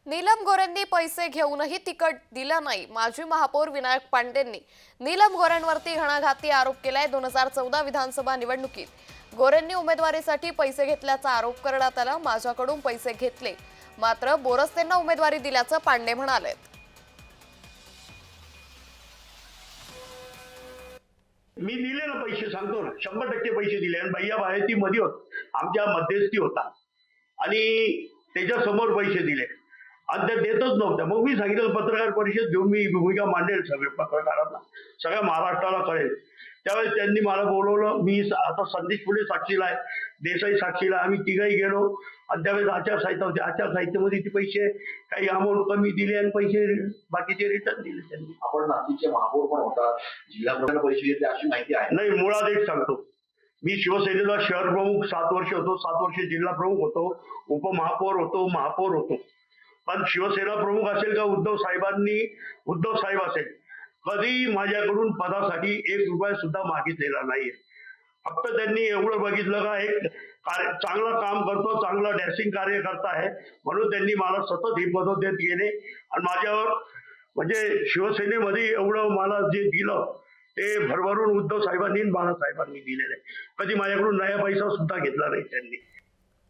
नीलम गोरेंनी पैसे घेऊनही तिकीट दिलं नाही। माजी महापौर विनायक पांडेंनी नीलम गोरेंवरती घणाघाती आरोप केलाय। 2014 विधानसभा निवडणुकीत गोरेंनी उमेदवारीसाठी पैसे घेतल्याचा आरोप करण्यात आला। माझ्याकडून पैसे घेतले, मात्र बोरसेंना उमेदवारी दिल्याचं पांडे म्हणाले। मी दिले ना पैसे, सांगतो ना, 100% पैसे दिले। आणि भैया बाहेरची मध्ये आमच्या मध्यस्थी होता आणि त्याच्या समोर पैसे दिले आणि ते देतच नव्हत्या। मग मी सांगितलं पत्रकार परिषद घेऊन मी भूमिका मांडेल सगळे पत्रकारांना, सगळ्या महाराष्ट्राला कळेल। त्यावेळेस त्यांनी मला बोलवलं। मी आता संदेश पुढे साक्षीला आहे, देसाई साक्षीला, आम्ही तिघही गेलो आणि त्यावेळेस आचारसंहिता होती। आचारसंहितेमध्ये ते पैसे काही अमाऊंट कमी दिले आणि पैसे बाकीचे रिटर्न दिले त्यांनी। आपण नाशिकचे महापौर पण होता, जिल्हा प्रमुख पैसे घेतले अशी माहिती आहे? नाही, मुळात एक सांगतो, मी शिवसेनेचा शहर प्रमुख 7 वर्ष होतो, 7 वर्ष जिल्हा प्रमुख होतो, उपमहापौर होतो, महापौर होतो। पण शिवसेना प्रमुख असेल का उद्धव साहेब असेल, कधी माझ्याकडून पदासाठी 1 रुपया सुद्धा मागितलेला नाहीये। फक्त त्यांनी एवढं बघितलं का एक चांगलं काम करतो, चांगलं डॅशिंग कार्यकर्ता आहे, म्हणून त्यांनी मला सतत ही पदं देत गेले आणि माझ्यावर म्हणजे शिवसेनेमध्ये एवढं मला जे दिलं ते भरभरून उद्धव साहेबांनी बाळासाहेबांनी दिलेलं आहे। कधी माझ्याकडून नया पैसा सुद्धा घेतला नाही त्यांनी।